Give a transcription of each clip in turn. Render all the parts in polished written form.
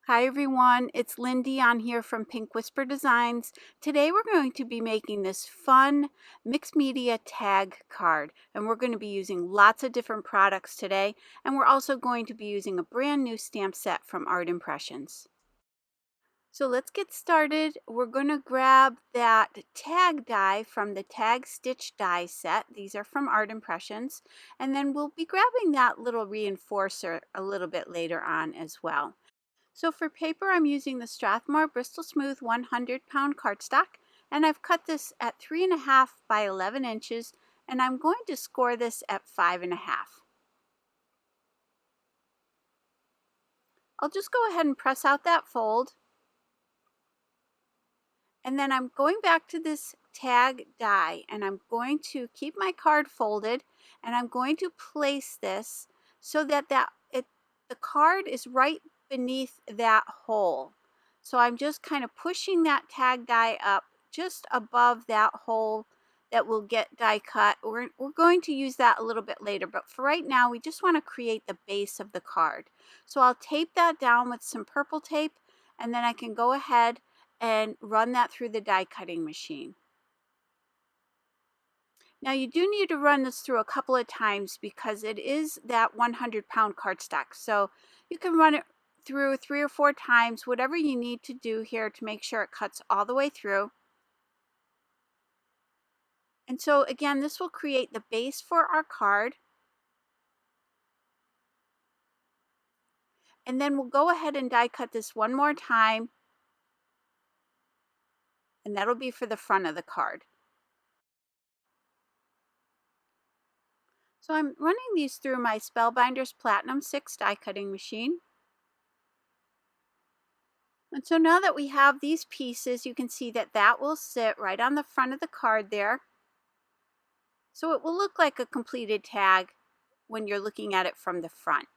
Hi everyone, it's Lindy on here from Pink Whisper Designs. Today we're going to be making this fun mixed media tag card, and we're going to be using lots of different products today, and we're also going to be using a brand new stamp set from Art Impressions. So let's get started. We're going to grab that tag die from the tag stitch die set. These are from Art Impressions, and then we'll be grabbing that little reinforcer a little bit later on as well. So for paper, I'm using the Strathmore Bristol Smooth 100-pound cardstock, and I've cut this at 3.5 by 11 inches, and I'm going to score this at 5.5. I'll just go ahead and press out that fold, and then I'm going back to this tag die, and I'm going to keep my card folded, and I'm going to place this so that the card is right beneath that hole. So I'm just kind of pushing that tag die up just above that hole that will get die cut. We're going to use that a little bit later, but for right now we just want to create the base of the card. So I'll tape that down with some purple tape, and then I can go ahead and run that through the die cutting machine. Now you do need to run this through a couple of times because it is that 100-pound cardstock. So you can run it through 3 or 4 times, whatever you need to do here to make sure it cuts all the way through. And so again, this will create the base for our card. And then we'll go ahead and die cut this one more time. And that'll be for the front of the card. So I'm running these through my Spellbinders Platinum 6 die cutting machine. And so now that we have these pieces, you can see that that will sit right on the front of the card there. So it will look like a completed tag when you're looking at it from the front.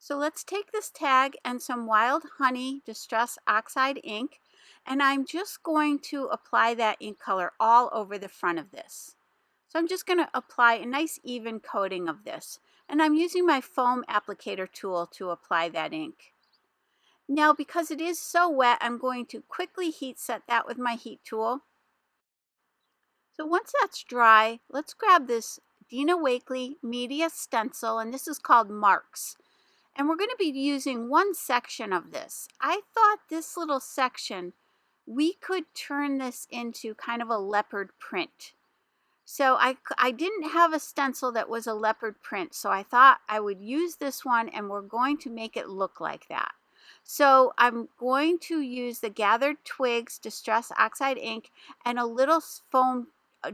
So let's take this tag and some Wild Honey Distress Oxide ink, and I'm just going to apply that ink color all over the front of this. So I'm just going to apply a nice even coating of this, and I'm using my foam applicator tool to apply that ink. Now, because it is so wet, I'm going to quickly heat set that with my heat tool. So once that's dry, let's grab this Dina Wakley Media Stencil, and this is called Marks. And we're going to be using one section of this. I thought this little section, we could turn this into kind of a leopard print. So I didn't have a stencil that was a leopard print, so I thought I would use this one, and we're going to make it look like that. So I'm going to use the Gathered Twigs Distress Oxide ink and a little foam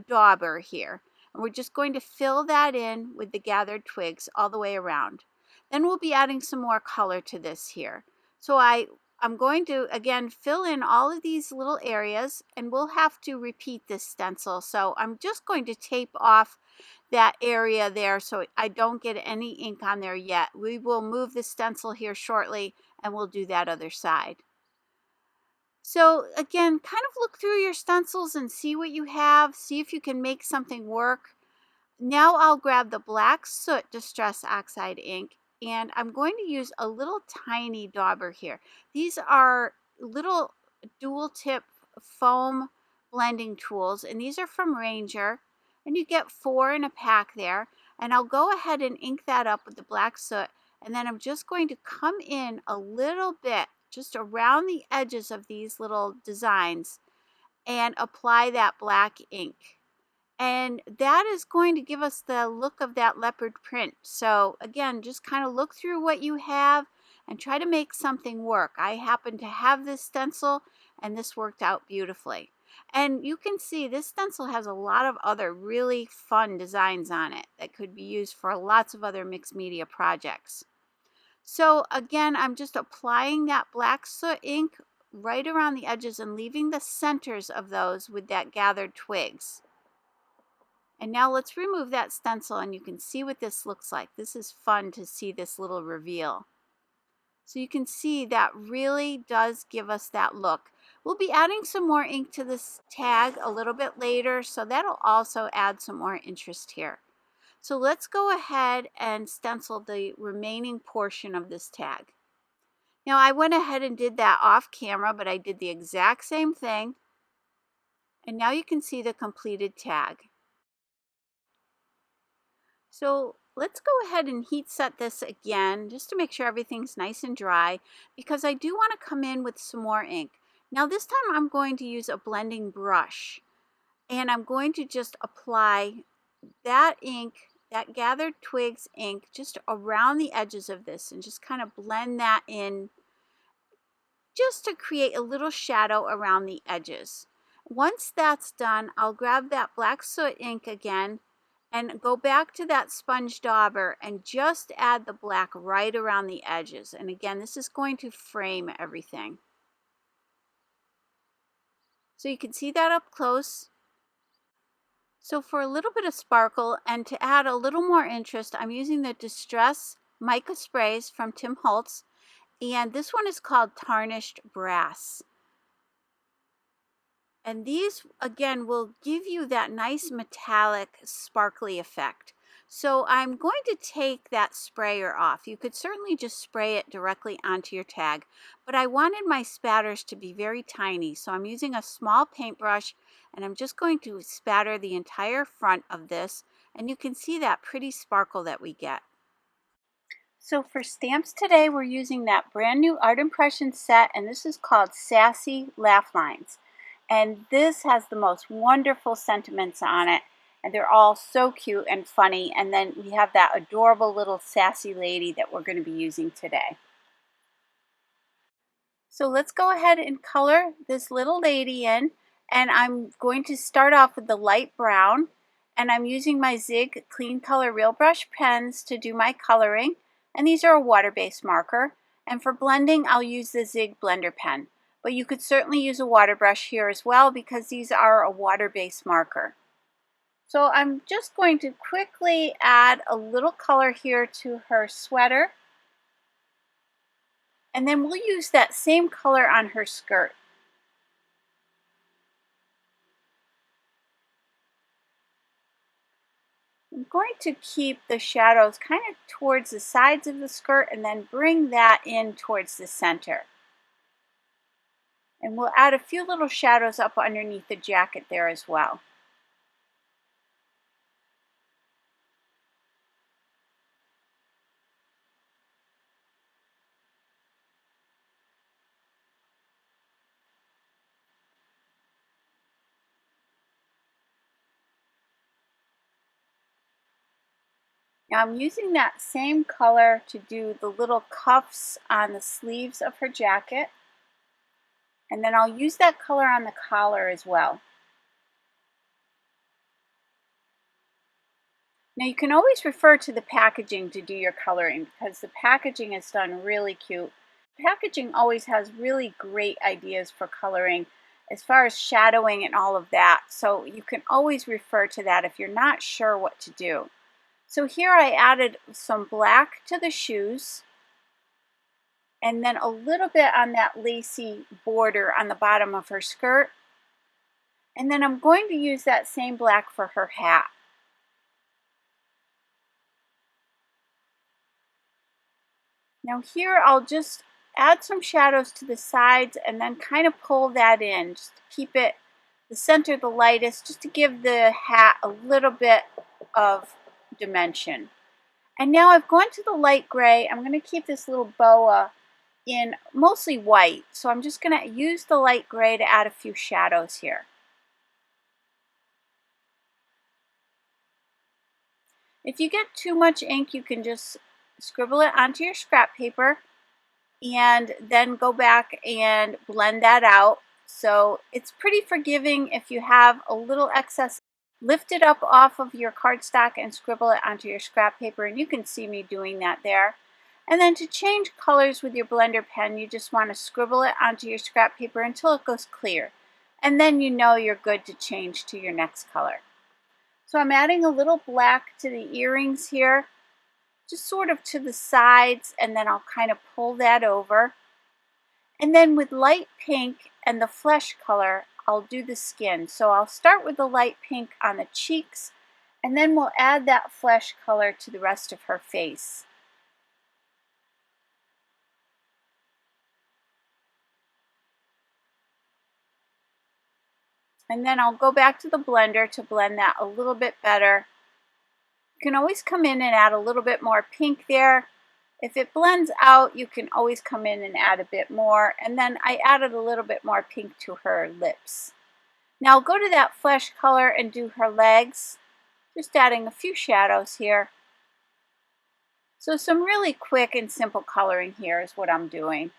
dauber here. And we're just going to fill that in with the Gathered Twigs all the way around. Then we'll be adding some more color to this here. So I'm going to, again, fill in all of these little areas, and we'll have to repeat this stencil. So I'm just going to tape off that area there so I don't get any ink on there yet. We will move the stencil here shortly, and we'll do that other side. So again, kind of look through your stencils and see what you have. See if you can make something work. Now I'll grab the black Soot Distress Oxide ink, and I'm going to use a little tiny dauber here. These are little dual tip foam blending tools, and these are from Ranger, and you get 4 in a pack there. And I'll go ahead and ink that up with the black soot, and then I'm just going to come in a little bit just around the edges of these little designs and apply that black ink. And that is going to give us the look of that leopard print. So again, just kind of look through what you have and try to make something work. I happen to have this stencil, and this worked out beautifully. And you can see this stencil has a lot of other really fun designs on it that could be used for lots of other mixed media projects. So again, I'm just applying that black soot ink right around the edges and leaving the centers of those with that Gathered Twigs. And now let's remove that stencil, and you can see what this looks like. This is fun to see this little reveal. So you can see that really does give us that look. We'll be adding some more ink to this tag a little bit later, so that'll also add some more interest here. So let's go ahead and stencil the remaining portion of this tag. Now I went ahead and did that off camera, but I did the exact same thing. And now you can see the completed tag. So let's go ahead and heat set this again just to make sure everything's nice and dry, because I do want to come in with some more ink. Now this time I'm going to use a blending brush, and I'm going to just apply that ink, that gathered twigs ink, just around the edges of this and just kind of blend that in just to create a little shadow around the edges. Once that's done, I'll grab that black soot ink again and go back to that sponge dauber and just add the black right around the edges. And again, this is going to frame everything. So you can see that up close. So for a little bit of sparkle and to add a little more interest, I'm using the Distress Mica sprays from Tim Holtz, and this one is called Tarnished Brass. And these, again, will give you that nice metallic, sparkly effect. So I'm going to take that sprayer off. You could certainly just spray it directly onto your tag, but I wanted my spatters to be very tiny. So I'm using a small paintbrush, and I'm just going to spatter the entire front of this, and you can see that pretty sparkle that we get. So for stamps today, we're using that brand new art impression set, and this is called Sassy Laugh Lines. And this has the most wonderful sentiments on it, and they're all so cute and funny. And then we have that adorable little sassy lady that we're going to be using today. So let's go ahead and color this little lady in, and I'm going to start off with the light brown, and I'm using my Zig Clean Color Real Brush pens to do my coloring, and these are a water-based marker. And for blending, I'll use the Zig Blender pen. But you could certainly use a water brush here as well, because these are a water-based marker. So I'm just going to quickly add a little color here to her sweater. And then we'll use that same color on her skirt. I'm going to keep the shadows kind of towards the sides of the skirt and then bring that in towards the center. And we'll add a few little shadows up underneath the jacket there as well. Now I'm using that same color to do the little cuffs on the sleeves of her jacket. And then I'll use that color on the collar as well. Now you can always refer to the packaging to do your coloring, because the packaging is done really cute. Packaging always has really great ideas for coloring as far as shadowing and all of that. So you can always refer to that if you're not sure what to do. So here I added some black to the shoes, and then a little bit on that lacy border on the bottom of her skirt. And then I'm going to use that same black for her hat. Now here I'll just add some shadows to the sides and then kind of pull that in, just to keep it the center the lightest, just to give the hat a little bit of dimension. And now I've gone to the light gray. I'm going to keep this little boa in mostly white, so I'm just going to use the light gray to add a few shadows here. If you get too much ink, you can just scribble it onto your scrap paper and then go back and blend that out. So it's pretty forgiving if you have a little excess. Lift it up off of your cardstock and scribble it onto your scrap paper, and you can see me doing that there. And then to change colors with your blender pen, you just want to scribble it onto your scrap paper until it goes clear. And then you know you're good to change to your next color. So I'm adding a little black to the earrings here, just sort of to the sides, and then I'll kind of pull that over. And then with light pink and the flesh color, I'll do the skin. So I'll start with the light pink on the cheeks, and then we'll add that flesh color to the rest of her face. And then I'll go back to the blender to blend that a little bit better. You can always come in and add a little bit more pink there. If it blends out, you can always come in and add a bit more. And then I added a little bit more pink to her lips. Now I'll go to that flesh color and do her legs. Just adding a few shadows here. So some really quick and simple coloring here is what I'm doing.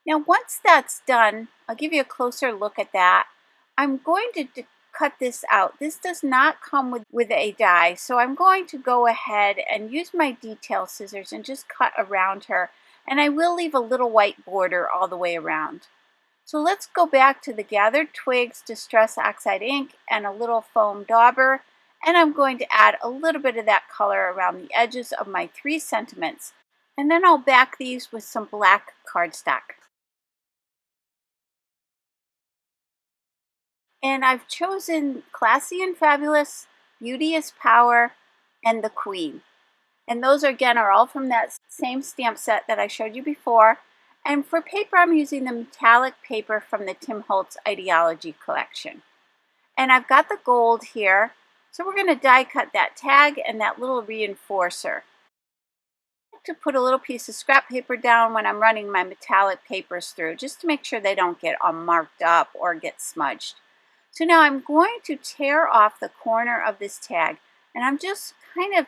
Now once that's done, I'll give you a closer look at that. I'm going to cut this out. This does not come with a die, so I'm going to go ahead and use my detail scissors and just cut around her. And I will leave a little white border all the way around. So let's go back to the Gathered Twigs Distress Oxide ink and a little foam dauber. And I'm going to add a little bit of that color around the edges of my 3 sentiments. And then I'll back these with some black cardstock. And I've chosen Classy and Fabulous, Beauty is Power, and The Queen. And those again are all from that same stamp set that I showed you before. And for paper, I'm using the metallic paper from the Tim Holtz Idea-ology collection. And I've got the gold here. So we're going to die cut that tag and that little reinforcer. I like to put a little piece of scrap paper down when I'm running my metallic papers through, just to make sure they don't get all marked up or get smudged. So now I'm going to tear off the corner of this tag, and I'm just kind of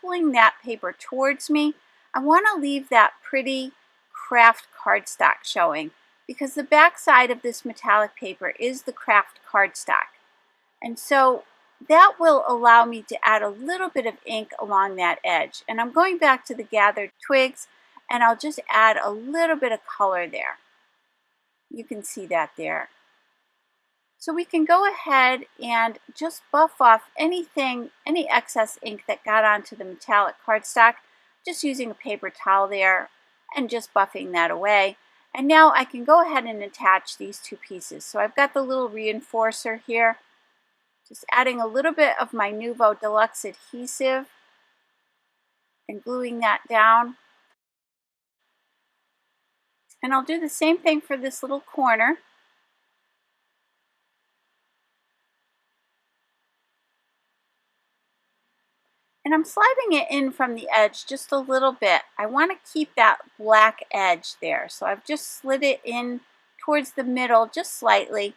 pulling that paper towards me. I want to leave that pretty Kraft cardstock showing, because the back side of this metallic paper is the Kraft cardstock. And so that will allow me to add a little bit of ink along that edge. And I'm going back to the Gathered Twigs, and I'll just add a little bit of color there. You can see that there. So we can go ahead and just buff off any excess ink that got onto the metallic cardstock, just using a paper towel there and just buffing that away. And now I can go ahead and attach these 2 pieces. So I've got the little reinforcer here, just adding a little bit of my Nuvo Deluxe adhesive and gluing that down. And I'll do the same thing for this little corner. And I'm sliding it in from the edge just a little bit. I want to keep that black edge there. So I've just slid it in towards the middle just slightly.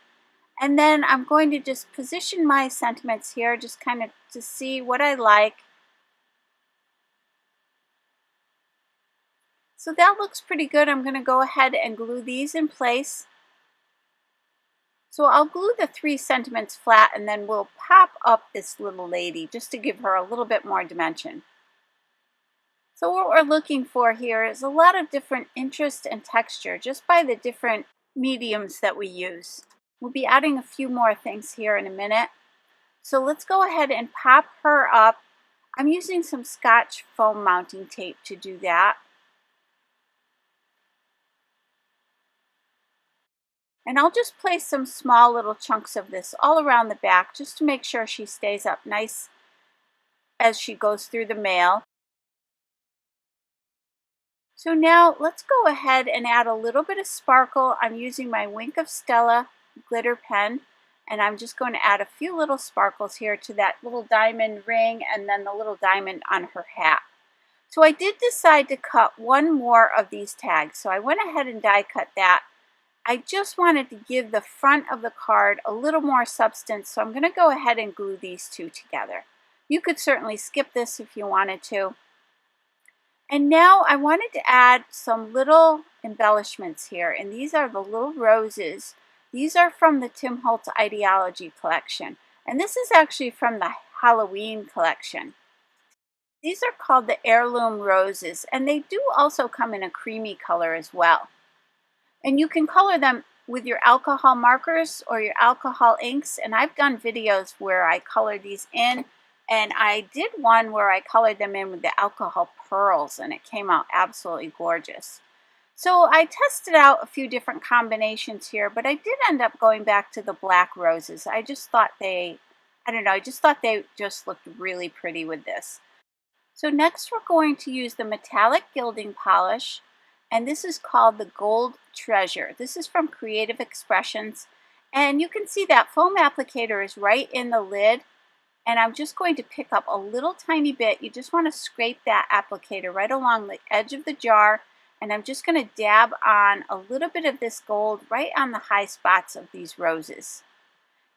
And then I'm going to just position my sentiments here, just kind of to see what I like. So that looks pretty good. I'm going to go ahead and glue these in place. So I'll glue the 3 sentiments flat, and then we'll pop up this little lady just to give her a little bit more dimension. So what we're looking for here is a lot of different interest and texture just by the different mediums that we use. We'll be adding a few more things here in a minute. So let's go ahead and pop her up. I'm using some Scotch foam mounting tape to do that. And I'll just place some small little chunks of this all around the back just to make sure she stays up nice as she goes through the mail. So now let's go ahead and add a little bit of sparkle. I'm using my Wink of Stella glitter pen, and I'm just going to add a few little sparkles here to that little diamond ring and then the little diamond on her hat. So I did decide to cut one more of these tags, so I went ahead and die cut that. I just wanted to give the front of the card a little more substance, so I'm going to go ahead and glue these 2 together. You could certainly skip this if you wanted to. And now I wanted to add some little embellishments here, and these are the little roses. These are from the Tim Holtz Idea-ology collection, and this is actually from the Halloween collection. These are called the Heirloom Roses, and they do also come in a creamy color as well. And you can color them with your alcohol markers or your alcohol inks. And I've done videos where I color these in. And I did one where I colored them in with the alcohol pearls, and it came out absolutely gorgeous. So I tested out a few different combinations here, but I did end up going back to the black roses. I just thought they, I don't know, I just thought they just looked really pretty with this. So next we're going to use the metallic gilding polish, and this is called the Gold Treasure. This is from Creative Expressions, and you can see that foam applicator is right in the lid, and I'm just going to pick up a little tiny bit. You just want to scrape that applicator right along the edge of the jar, and I'm just going to dab on a little bit of this gold right on the high spots of these roses.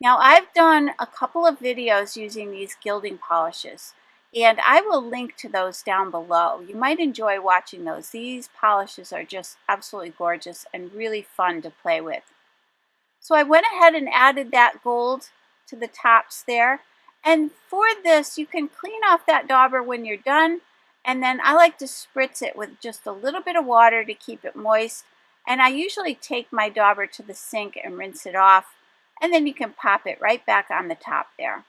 Now I've done a couple of videos using these gilding polishes, and I will link to those down below. You might enjoy watching those. These polishes are just absolutely gorgeous and really fun to play with. So I went ahead and added that gold to the tops there. And for this, you can clean off that dauber when you're done, and then I like to spritz it with just a little bit of water to keep it moist. And I usually take my dauber to the sink and rinse it off, and then you can pop it right back on the top there.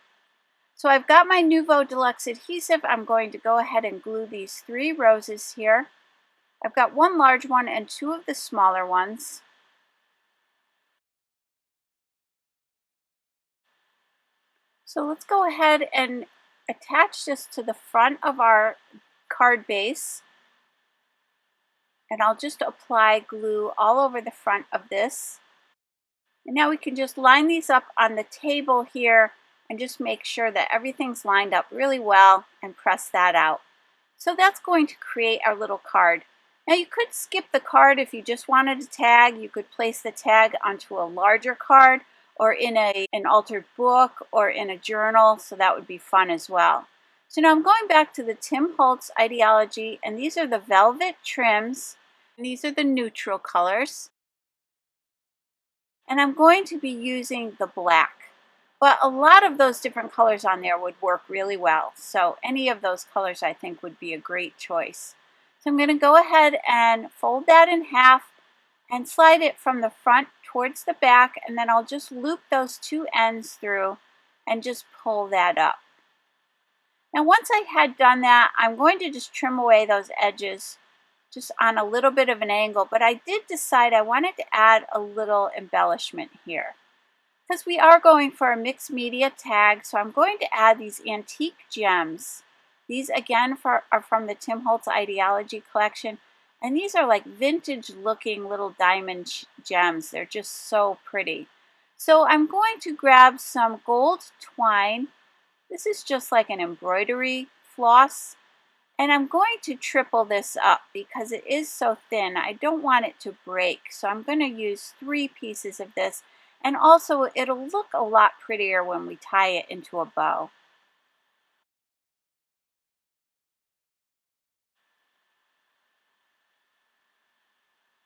So I've got my Nouveau Deluxe adhesive. I'm going to go ahead and glue these 3 roses here. I've got 1 large one and 2 of the smaller ones. So let's go ahead and attach this to the front of our card base. And I'll just apply glue all over the front of this. And now we can just line these up on the table here and just make sure that everything's lined up really well and press that out. So that's going to create our little card. Now you could skip the card if you just wanted a tag. You could place the tag onto a larger card or in an altered book or in a journal, so that would be fun as well. So now I'm going back to the Tim Holtz Idea-ology, and these are the velvet trims, and these are the neutral colors. And I'm going to be using the black. But a lot of those different colors on there would work really well. So any of those colors I think would be a great choice. So I'm going to go ahead and fold that in half and slide it from the front towards the back, and then I'll just loop those 2 ends through and just pull that up. Now once I had done that, I'm going to just trim away those edges just on a little bit of an angle, but I did decide I wanted to add a little embellishment here, because we are going for a mixed media tag. So I'm going to add these antique gems. These again are from the Tim Holtz Idea-ology collection, and these are like vintage looking little diamond gems. They're just so pretty. So I'm going to grab some gold twine. This is just like an embroidery floss, and I'm going to triple this up because it is so thin. I don't want it to break, so I'm going to use 3 pieces of this. And also, it'll look a lot prettier when we tie it into a bow.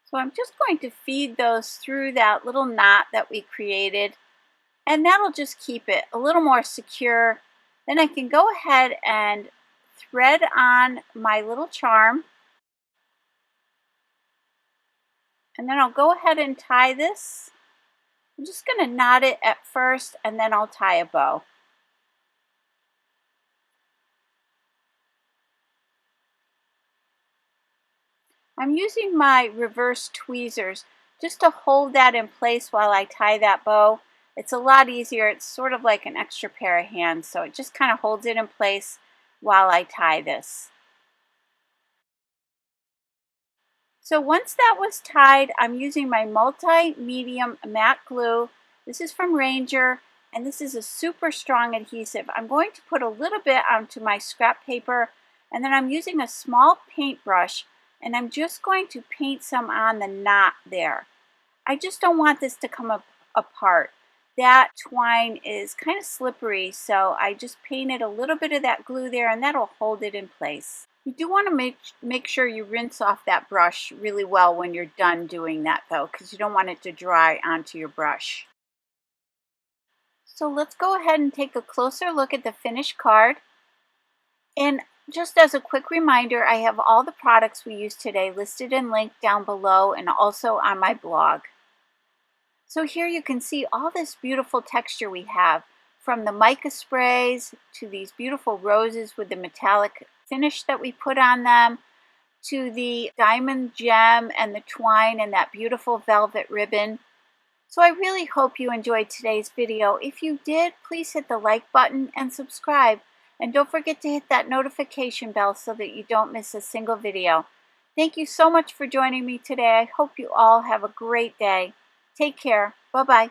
So I'm just going to feed those through that little knot that we created, and that'll just keep it a little more secure. Then I can go ahead and thread on my little charm, and then I'll go ahead and tie this. I'm just going to knot it at first, and then I'll tie a bow. I'm using my reverse tweezers just to hold that in place while I tie that bow. It's a lot easier. It's sort of like an extra pair of hands, so it just kind of holds it in place while I tie this. So once that was tied, I'm using my multi-medium matte glue. This is from Ranger, and this is a super strong adhesive. I'm going to put a little bit onto my scrap paper, and then I'm using a small paintbrush, and I'm just going to paint some on the knot there. I just don't want this to come apart. That twine is kind of slippery, so I just painted a little bit of that glue there, and that'll hold it in place. You do want to make sure you rinse off that brush really well when you're done doing that though, because you don't want it to dry onto your brush. So let's go ahead and take a closer look at the finished card. And just as a quick reminder, I have all the products we used today listed and linked down below and also on my blog. So here you can see all this beautiful texture we have, from the mica sprays to these beautiful roses with the metallic finish that we put on them, to the diamond gem and the twine and that beautiful velvet ribbon. So I really hope you enjoyed today's video. If you did, please hit the like button and subscribe. And don't forget to hit that notification bell so that you don't miss a single video. Thank you so much for joining me today. I hope you all have a great day. Take care. Bye-bye.